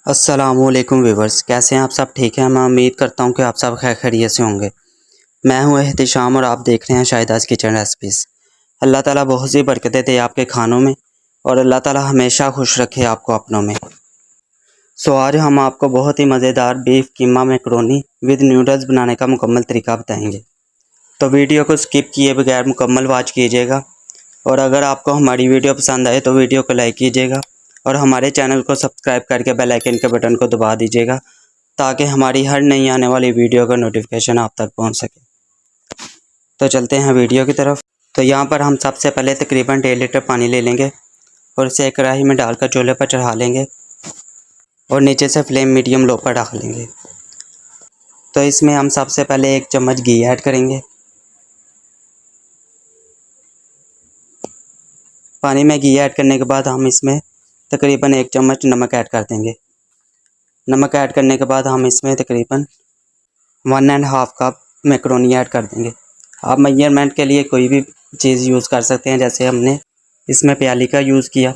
अस्सलामुअलैकुम व्यूवर्स, कैसे हैं आप सब? ठीक हैं। मैं उम्मीद करता हूं कि आप सब खैर खैरियत से होंगे। मैं हूं एहतिशाम और आप देख रहे हैं शाहिदास किचन रेसिपीज़। अल्लाह ताला बहुत सी बरकतें दे आपके खानों में और अल्लाह ताला हमेशा खुश रखे आपको अपनों में। आज हम आपको बहुत ही मज़ेदार beef keema macaroni with noodles बनाने का मुकम्मल तरीका बताएंगे। तो वीडियो को स्किप किए बगैर मुकम्मल वॉच कीजिएगा और अगर आपको हमारी वीडियो पसंद आए तो वीडियो को लाइक कीजिएगा और हमारे चैनल को सब्सक्राइब करके बेल आइकन के बटन को दबा दीजिएगा ताकि हमारी हर नई आने वाली वीडियो का नोटिफिकेशन आप तक पहुंच सके। तो चलते हैं वीडियो की तरफ। तो यहाँ पर हम सबसे पहले तकरीबन 1.5 लीटर पानी ले लेंगे और इसे एक कढ़ाई में डालकर चूल्हे पर चढ़ा लेंगे और नीचे से फ्लेम मीडियम लो पर रख लेंगे। तो इसमें हम सबसे पहले 1 चम्मच घी ऐड करेंगे। पानी में घी ऐड करने के बाद हम इसमें तकरीबन 1 चम्मच नमक ऐड कर देंगे। नमक ऐड करने के बाद हम इसमें तकरीबन 1.5 कप मैकरोनी ऐड कर देंगे। आप मेजरमेंट के लिए कोई भी चीज़ यूज़ कर सकते हैं, जैसे हमने इसमें प्याली का यूज़ किया।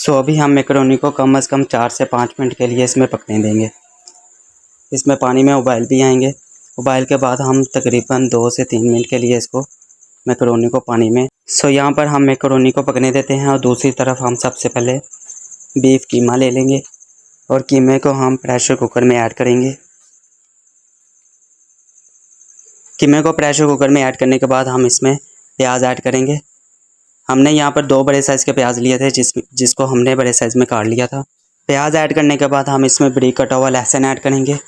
अभी हम मैकरोनी को कम से कम 4 से 5 मिनट के लिए इसमें पकने देंगे। इसमें पानी में उबाल भी आएंगे। उबाल के बाद हम तकरीबन 2 से 3 मिनट के लिए इसको मैकरोनी को पानी में यहाँ पर हम मैकरोनी को पकने देते हैं और दूसरी तरफ हम सबसे पहले बीफ कीमा ले लेंगे और कीमे को हम प्रेशर कुकर में ऐड करेंगे। कीमे को प्रेशर कुकर में ऐड करने के बाद हम इसमें प्याज ऐड करेंगे। हमने यहाँ पर 2 बड़े साइज़ के प्याज लिए थे जिसको हमने बड़े साइज़ में काट लिया था। प्याज ऐड करने के बाद हम इसमें बारीक कटा हुआ लहसुन ऐड करेंगे।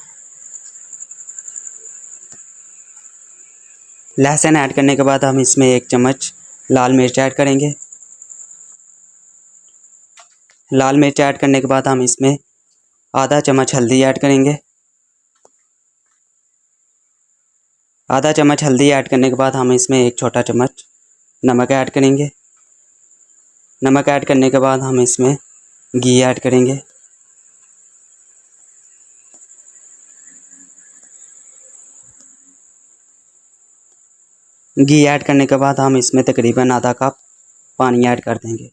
लहसुन ऐड करने के बाद हम इसमें 1 चम्मच लाल मिर्च ऐड करेंगे। लाल मिर्च ऐड करने के बाद हम इसमें आधा चम्मच हल्दी ऐड करेंगे। आधा चम्मच हल्दी ऐड करने के बाद हम इसमें 1 छोटा चम्मच नमक ऐड करेंगे। नमक ऐड करने के बाद हम इसमें घी ऐड करेंगे। घी ऐड करने के बाद हम इसमें तकरीबन आधा कप पानी ऐड कर देंगे।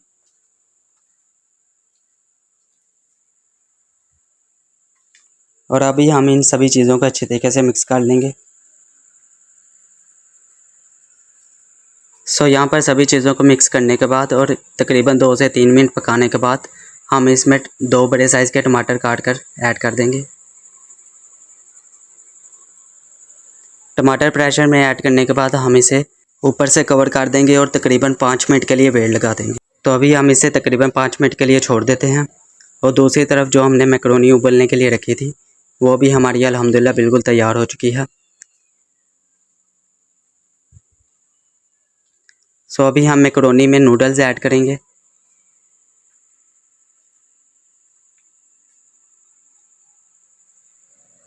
और अभी हम इन सभी चीज़ों को अच्छे तरीके से मिक्स कर लेंगे। यहाँ पर सभी चीज़ों को मिक्स करने के बाद और तकरीबन 2 से 3 मिनट पकाने के बाद हम इसमें 2 बड़े साइज़ के टमाटर काट कर ऐड कर देंगे। टमाटर प्रेशर में ऐड करने के बाद हम इसे ऊपर से कवर कर देंगे और तकरीबन 5 मिनट के लिए वेट लगा देंगे। तो अभी हम इसे तकरीबन 5 मिनट के लिए छोड़ देते हैं और दूसरी तरफ जो हमने मैकरोनी उबलने के लिए रखी थी वो भी हमारी अल्हम्दुलिल्लाह बिल्कुल तैयार हो चुकी है। अभी हम मैकरोनी में नूडल्स ऐड करेंगे।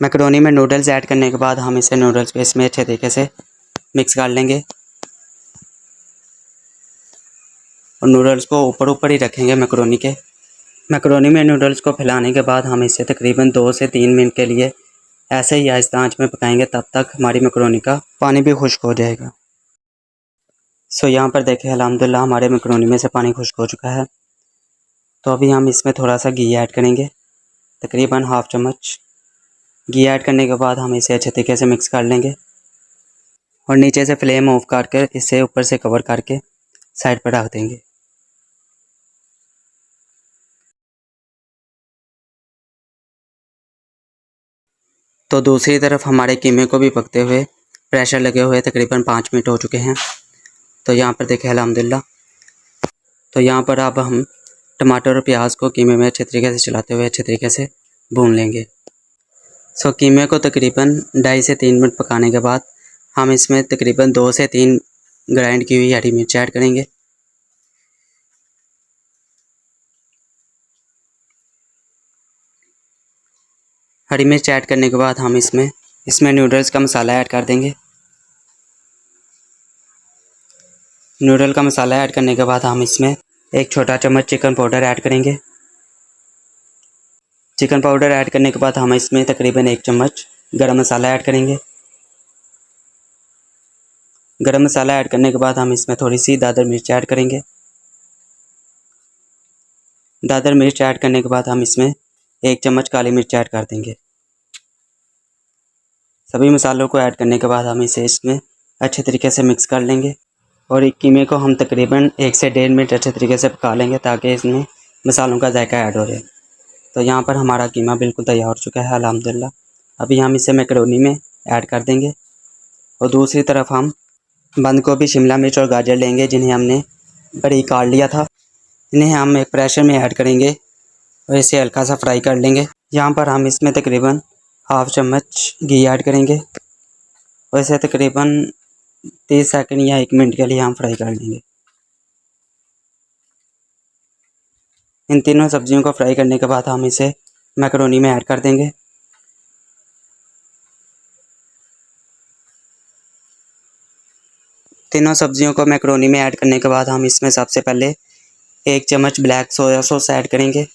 मैकरोनी में नूडल्स ऐड करने के बाद हम इसे नूडल्स को इसमें अच्छे तरीके से मिक्स कर लेंगे और नूडल्स को ऊपर ही रखेंगे मैकरोनी के। मैकरोनी में नूडल्स को फैलाने के बाद हम इसे तकरीबन 2 से 3 मिनट के लिए ऐसे ही आहिस्ता आंच में पकाएंगे, तब तक हमारी मैकरोनी का पानी भी खुश्क हो जाएगा। यहाँ पर देखें अल्हम्दुलिल्लाह हमारे मैकरोनी में से पानी खुश्क हो चुका है। तो अभी हम इसमें थोड़ा सा घी ऐड करेंगे, तकरीबन हाफ़ चम्मच। घी ऐड करने के बाद हम इसे अच्छे तरीके से मिक्स कर लेंगे और नीचे से फ्लेम ऑफ करके इसे ऊपर से कवर करके साइड पर रख देंगे। तो दूसरी तरफ हमारे कीमे को भी पकते हुए प्रेशर लगे हुए तकरीबन 5 मिनट हो चुके हैं। तो यहाँ पर देखें अल्हम्दुलिल्लाह। तो यहाँ पर अब हम टमाटर और प्याज को कीमे में अच्छे तरीके से चलाते हुए अच्छे तरीके से भून लेंगे। कीमे को तकरीबन 2.5 से 3 मिनट पकाने के बाद हम इसमें तकरीबन 2 से 3 ग्राइंड की हुई हरी मिर्च ऐड करेंगे। हरी मिर्च ऐड करने के बाद हम इसमें नूडल्स का मसाला ऐड कर देंगे। नूडल का मसाला ऐड करने के बाद हम इसमें 1 छोटा चम्मच चिकन पाउडर ऐड करेंगे। चिकन पाउडर ऐड करने के बाद हम इसमें तकरीबन 1 चम्मच गरम मसाला ऐड करेंगे। गरम मसाला ऐड करने के बाद हम इसमें थोड़ी सी दादर मिर्च ऐड करेंगे। दादर मिर्च ऐड करने के बाद हम इसमें 1 चम्मच काली मिर्च ऐड कर देंगे। सभी मसालों को ऐड करने के बाद हम इसे इसमें अच्छे तरीके से मिक्स कर लेंगे और एक कीमे को हम तकरीबन 1 से 1.5 मिनट अच्छे तरीके से पका लेंगे ताकि इसमें मसालों का जायका ऐड हो जाए। तो यहाँ पर हमारा कीमा बिल्कुल तैयार हो चुका है अल्हम्दुलिल्लाह। अभी हम इसे मैकरोनी में ऐड कर देंगे और दूसरी तरफ हम बंद गोभी, शिमला मिर्च और गाजर लेंगे जिन्हें हमने बारीक काट लिया था। इन्हें हम एक प्रेशर में ऐड करेंगे और इसे हल्का सा फ्राई कर लेंगे। यहाँ पर हम इसमें तकरीबन हाफ चम्मच घी ऐड करेंगे और इसे तकरीबन 30 सेकंड या 1 मिनट के लिए हम फ्राई कर लेंगे। इन तीनों सब्जियों को फ्राई करने के बाद हम इसे मैकरोनी में ऐड कर देंगे। तीनों सब्जियों को मैकरोनी में ऐड करने के बाद हम इसमें सबसे पहले 1 चम्मच ब्लैक सोया सॉस ऐड करेंगे।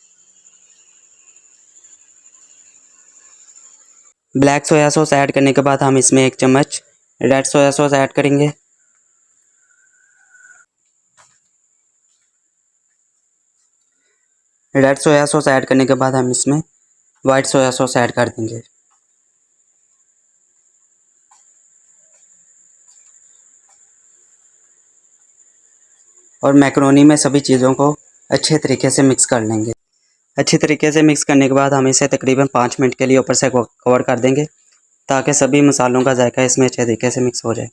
ब्लैक सोया सॉस ऐड करने के बाद हम इसमें 1 चम्मच रेड सोया सॉस ऐड करेंगे। रेड सोया सॉस ऐड करने के बाद हम इसमें वाइट सोया सॉस ऐड कर देंगे। और मैकरोनी में सभी चीज़ों को अच्छे तरीके से मिक्स कर लेंगे। अच्छी तरीके से मिक्स करने के बाद हम इसे तकरीबन 5 मिनट के लिए ऊपर से कवर कर देंगे ताकि सभी मसालों का जायका इसमें अच्छे तरीके से मिक्स हो जाए।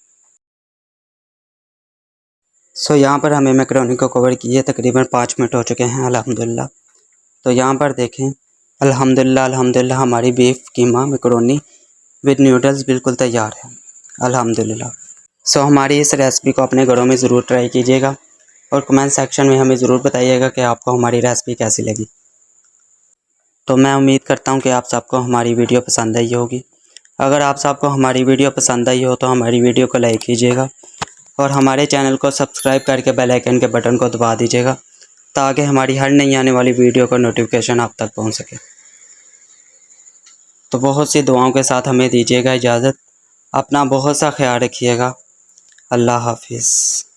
सो यहाँ पर हमें मैकरोनी को कवर किए तकरीबन 5 मिनट हो चुके हैं अल्हम्दुलिल्लाह। तो यहाँ पर देखें अल्हम्दुलिल्लाह हमारी beef keema macaroni with noodles बिल्कुल तैयार है अल्हम्दुलिल्लाह। सो हमारी इस रेसिपी को अपने घरों में ज़रूर ट्राई कीजिएगा और कमेंट सेक्शन में हमें ज़रूर बताइएगा कि आपको हमारी रेसिपी कैसी लगी। तो मैं उम्मीद करता हूँ कि आप सबको हमारी वीडियो पसंद आई होगी। अगर आप सबको हमारी वीडियो पसंद आई हो तो हमारी वीडियो को लाइक कीजिएगा और हमारे चैनल को सब्सक्राइब करके बेल आइकन के बटन को दबा दीजिएगा ताकि हमारी हर नई आने वाली वीडियो का नोटिफिकेशन आप तक पहुँच सके। तो बहुत सी दुआओं के साथ हमें दीजिएगा इजाज़त। अपना बहुत सा ख्याल रखिएगा। अल्लाह हाफिज़।